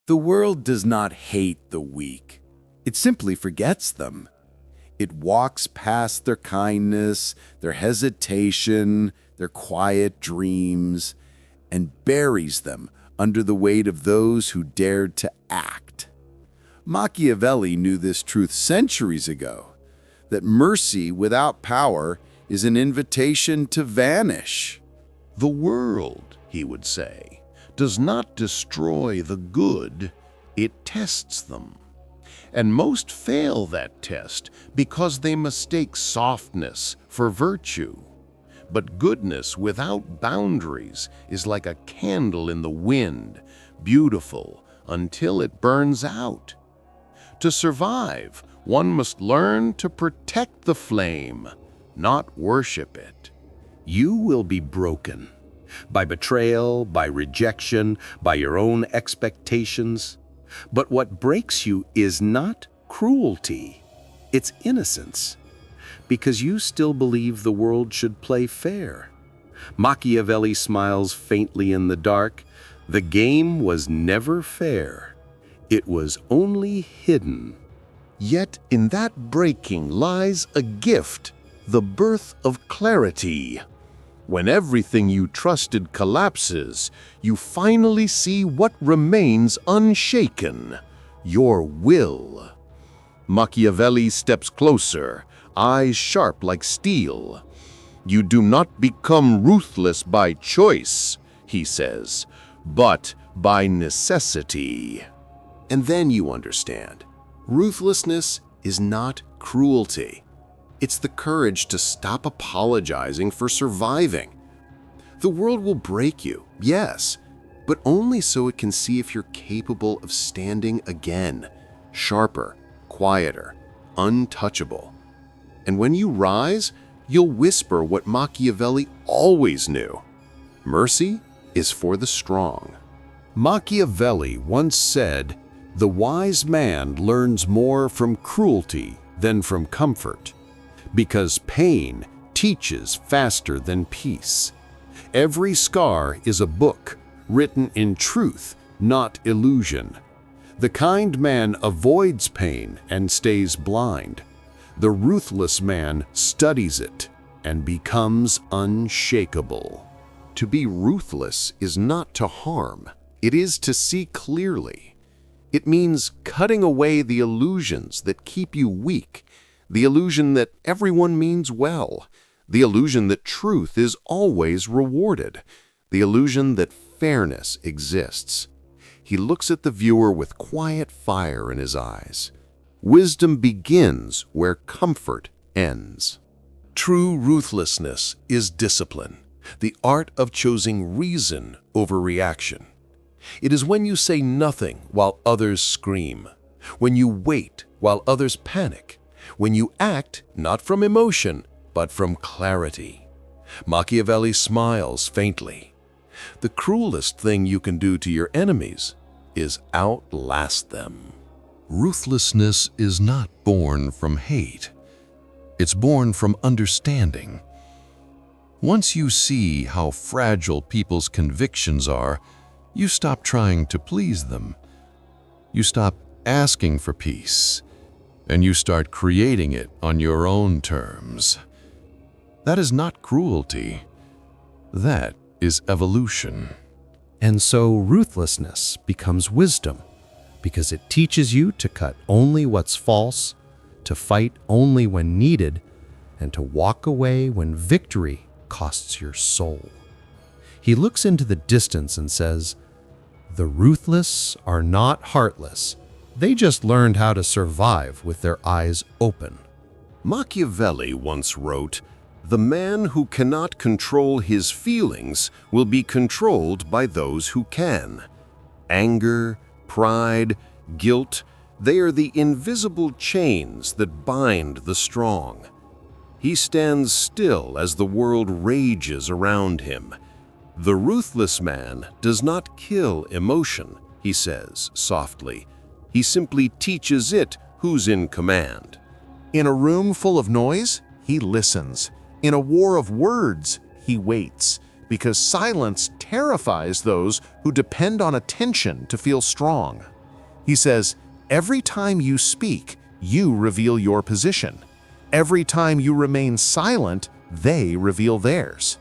The world does not hate the weak. It simply forgets them. It walks past their kindness, their hesitation, their quiet dreams, and buries them under the weight of those who dared to act. Machiavelli knew this truth centuries ago, that mercy without power is an invitation to vanish. The world, he would say, does not destroy the good, it tests them. And most fail that test because they mistake softness for virtue. But goodness without boundaries is like a candle in the wind, beautiful until it burns out. To survive, one must learn to protect the flame, not worship it. You will be broken by betrayal, by rejection, by your own expectations. But what breaks you is not cruelty, it's innocence, because you still believe the world should play fair. Machiavelli smiles faintly in the dark. The game was never fair. It was only hidden. Yet in that breaking lies a gift, the birth of clarity. When everything you trusted collapses, you finally see what remains unshaken, your will. Machiavelli steps closer, eyes sharp like steel. You do not become ruthless by choice, he says, but by necessity. And then you understand. Ruthlessness is not cruelty. It's the courage to stop apologizing for surviving. The world will break you, yes, but only so it can see if you're capable of standing again, sharper, quieter, untouchable. And when you rise, you'll whisper what Machiavelli always knew. Mercy is for the strong. Machiavelli once said, "The wise man learns more from cruelty than from comfort, because pain teaches faster than peace. Every scar is a book written in truth, not illusion. The kind man avoids pain and stays blind. The ruthless man studies it and becomes unshakable." To be ruthless is not to harm. It is to see clearly. It means cutting away the illusions that keep you weak, the illusion that everyone means well, the illusion that truth is always rewarded, the illusion that fairness exists. He looks at the viewer with quiet fire in his eyes. Wisdom begins where comfort ends. True ruthlessness is discipline, the art of choosing reason over reaction. It is when you say nothing while others scream, when you wait while others panic, when you act not from emotion, but from clarity. Machiavelli smiles faintly. The cruelest thing you can do to your enemies is outlast them. Ruthlessness is not born from hate. It's born from understanding. Once you see how fragile people's convictions are, you stop trying to please them. You stop asking for peace, and you start creating it on your own terms. That is not cruelty. That is evolution. And so ruthlessness becomes wisdom, because it teaches you to cut only what's false, to fight only when needed, and to walk away when victory costs your soul. He looks into the distance and says, "The ruthless are not heartless. They just learned how to survive with their eyes open." Machiavelli once wrote, "The man who cannot control his feelings will be controlled by those who can. Anger, pride, guilt, they are the invisible chains that bind the strong." He stands still as the world rages around him. "The ruthless man does not kill emotion," he says softly. "He simply teaches it who's in command." In a room full of noise, he listens. In a war of words, he waits, because silence terrifies those who depend on attention to feel strong. He says, every time you speak, you reveal your position. Every time you remain silent, they reveal theirs.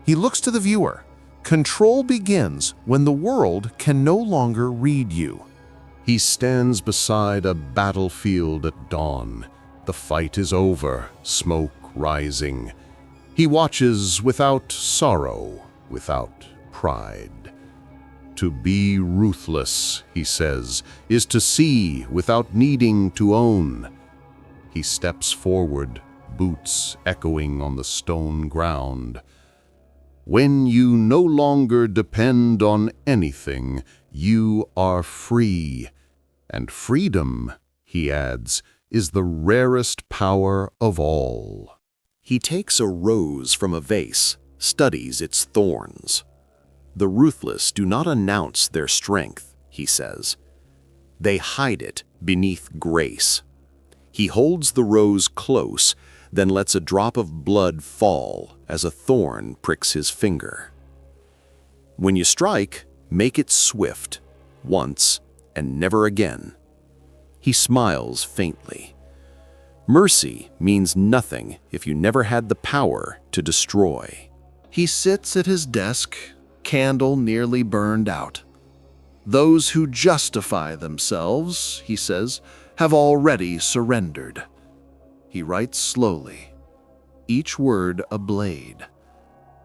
He looks to the viewer. Control begins when the world can no longer read you. He stands beside a battlefield at dawn. The fight is over, smoke rising. He watches without sorrow, without pride. To be ruthless, he says, is to see without needing to own. He steps forward, boots echoing on the stone ground. When you no longer depend on anything, you are free. And freedom, he adds, is the rarest power of all. He takes a rose from a vase, studies its thorns. The ruthless do not announce their strength, he says. They hide it beneath grace. He holds the rose close, then lets a drop of blood fall as a thorn pricks his finger. When you strike, make it swift, once and never again. He smiles faintly. Mercy means nothing if you never had the power to destroy. He sits at his desk, candle nearly burned out. Those who justify themselves, he says, have already surrendered. He writes slowly, each word a blade.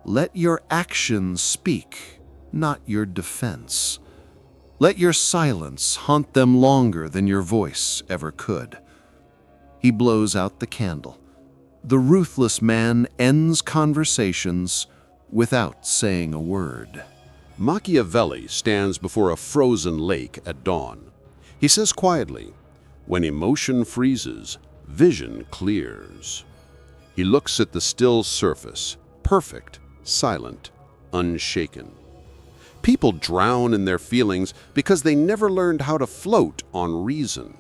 Let your actions speak, not your defense. Let your silence haunt them longer than your voice ever could. He blows out the candle. The ruthless man ends conversations without saying a word. Machiavelli stands before a frozen lake at dawn. He says quietly, "When emotion freezes, vision clears." He looks at the still surface, perfect, silent, unshaken. People drown in their feelings because they never learned how to float on reason.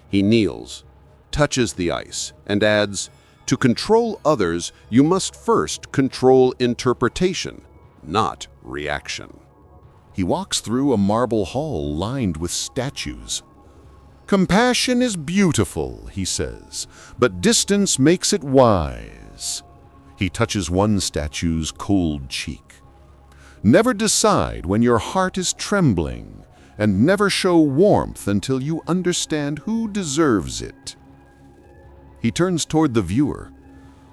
He kneels, touches the ice, and adds, "To control others, you must first control interpretation, not reaction." He walks through a marble hall lined with statues. "Compassion is beautiful," he says, "but distance makes it wise." He touches one statue's cold cheek. "Never decide when your heart is trembling, and never show warmth until you understand who deserves it." He turns toward the viewer.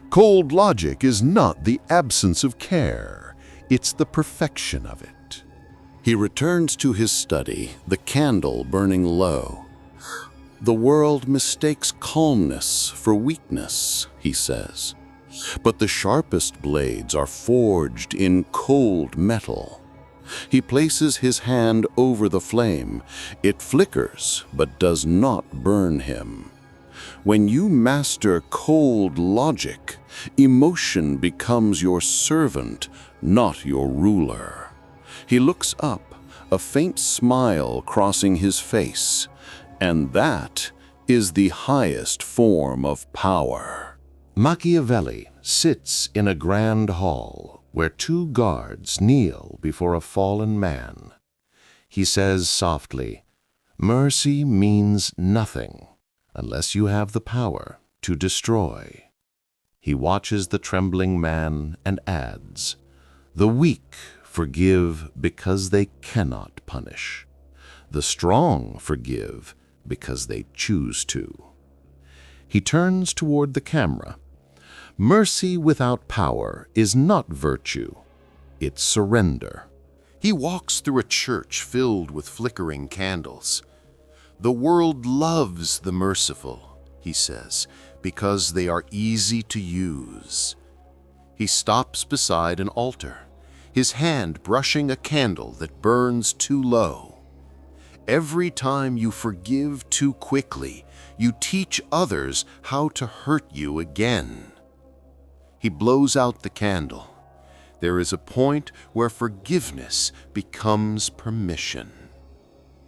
"Cold logic is not the absence of care, it's the perfection of it." He returns to his study, the candle burning low. "The world mistakes calmness for weakness," he says. "But the sharpest blades are forged in cold metal." He places his hand over the flame. It flickers, but does not burn him. When you master cold logic, emotion becomes your servant, not your ruler. He looks up, a faint smile crossing his face, and that is the highest form of power. Machiavelli sits in a grand hall where two guards kneel before a fallen man. He says softly, "Mercy means nothing unless you have the power to destroy." He watches the trembling man and adds, "The weak forgive because they cannot punish. The strong forgive because they choose to." He turns toward the camera. Mercy without power is not virtue, it's surrender. He walks through a church filled with flickering candles. "The world loves the merciful," he says, "because they are easy to use." He stops beside an altar, his hand brushing a candle that burns too low. "Every time you forgive too quickly, you teach others how to hurt you again." He blows out the candle. There is a point where forgiveness becomes permission.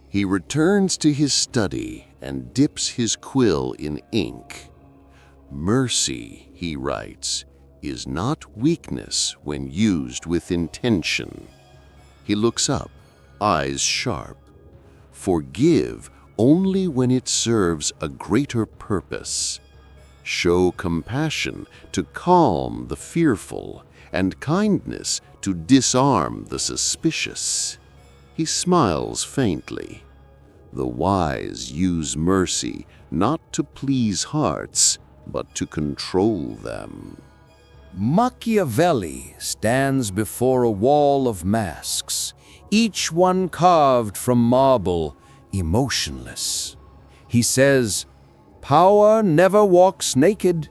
He returns to his study and dips his quill in ink. "Mercy," he writes, "is not weakness when used with intention." He looks up, eyes sharp. Forgive only when it serves a greater purpose. Show compassion to calm the fearful, and kindness to disarm the suspicious. He smiles faintly. The wise use mercy not to please hearts, but to control them. Machiavelli stands before a wall of masks, each one carved from marble, emotionless. He says, "Power never walks naked.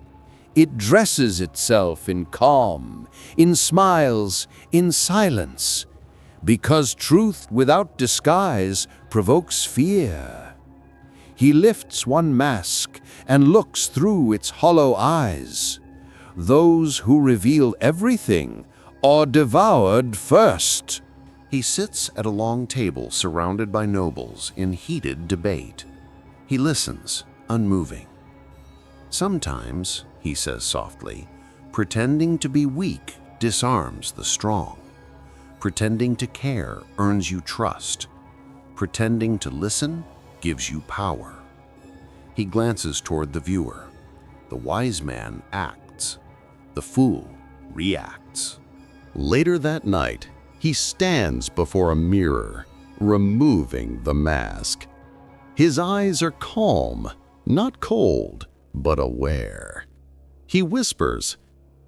It dresses itself in calm, in smiles, in silence, because truth without disguise provokes fear." He lifts one mask and looks through its hollow eyes. Those who reveal everything are devoured first. He sits at a long table surrounded by nobles in heated debate. He listens, unmoving. Sometimes, he says softly, pretending to be weak disarms the strong. Pretending to care earns you trust. Pretending to listen gives you power. He glances toward the viewer. The wise man acts. The fool reacts. Later that night, he stands before a mirror, removing the mask. His eyes are calm, not cold, but aware. He whispers,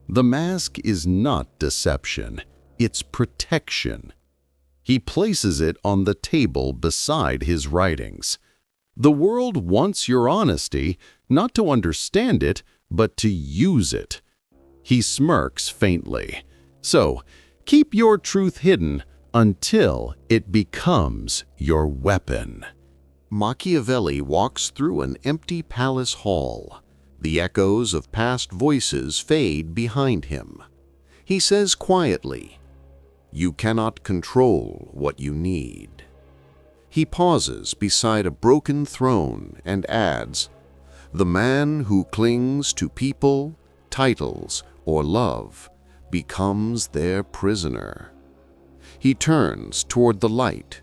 "The mask is not deception, it's protection." He places it on the table beside his writings. The world wants your honesty, not to understand it, but to use it. He smirks faintly. So, keep your truth hidden until it becomes your weapon. Machiavelli walks through an empty palace hall. The echoes of past voices fade behind him. He says quietly, "You cannot control what you need." He pauses beside a broken throne and adds, "The man who clings to people, titles, or love becomes their prisoner." He turns toward the light.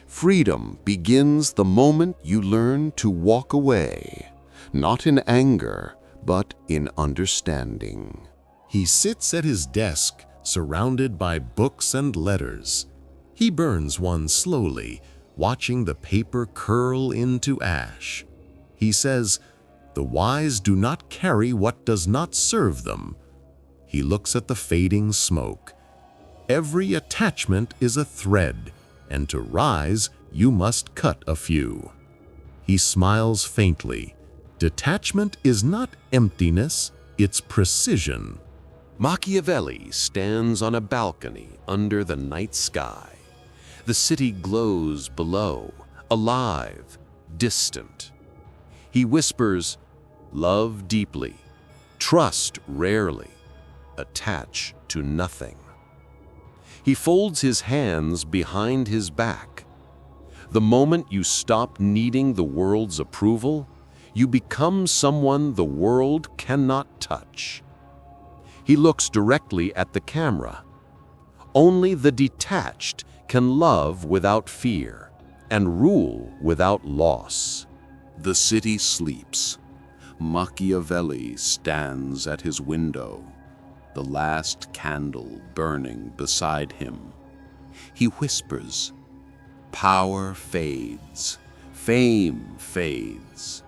Freedom begins the moment you learn to walk away, not in anger, but in understanding. He sits at his desk, surrounded by books and letters. He burns one slowly, watching the paper curl into ash. He says, "The wise do not carry what does not serve them." He looks at the fading smoke. Every attachment is a thread, and to rise, you must cut a few. He smiles faintly. Detachment is not emptiness, it's precision. Machiavelli stands on a balcony under the night sky. The city glows below, alive, distant. He whispers, "Love deeply, trust rarely, attach to nothing." He folds his hands behind his back. The moment you stop needing the world's approval, you become someone the world cannot touch. He looks directly at the camera. Only the detached can love without fear and rule without loss. The city sleeps. Machiavelli stands at his window, the last candle burning beside him. He whispers, "Power fades, fame fades,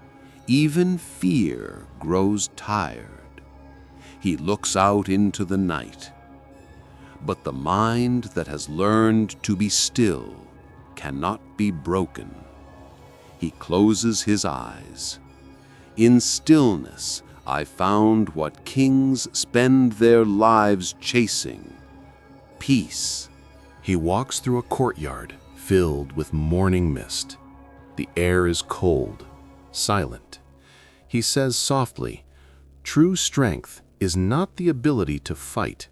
even fear grows tired." He looks out into the night. But the mind that has learned to be still cannot be broken. He closes his eyes. "In stillness I found what kings spend their lives chasing, peace." He walks through a courtyard filled with morning mist. The air is cold, silent. He says softly, "True strength is not the ability to fight,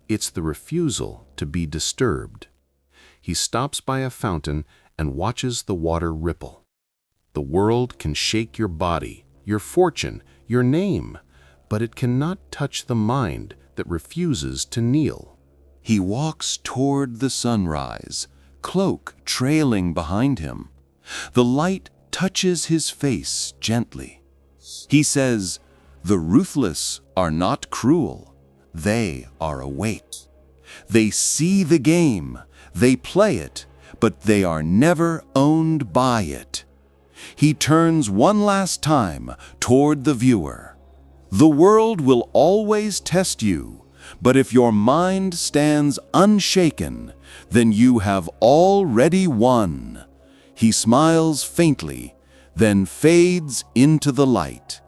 it's the refusal to be disturbed." He stops by a fountain and watches the water ripple. The world can shake your body, your fortune, your name, but it cannot touch the mind that refuses to kneel. He walks toward the sunrise, cloak trailing behind him. The light touches his face gently. He says, "The ruthless are not cruel. They are awake. They see the game, they play it, but they are never owned by it." He turns one last time toward the viewer. "The world will always test you, but if your mind stands unshaken, then you have already won." He smiles faintly, then fades into the light.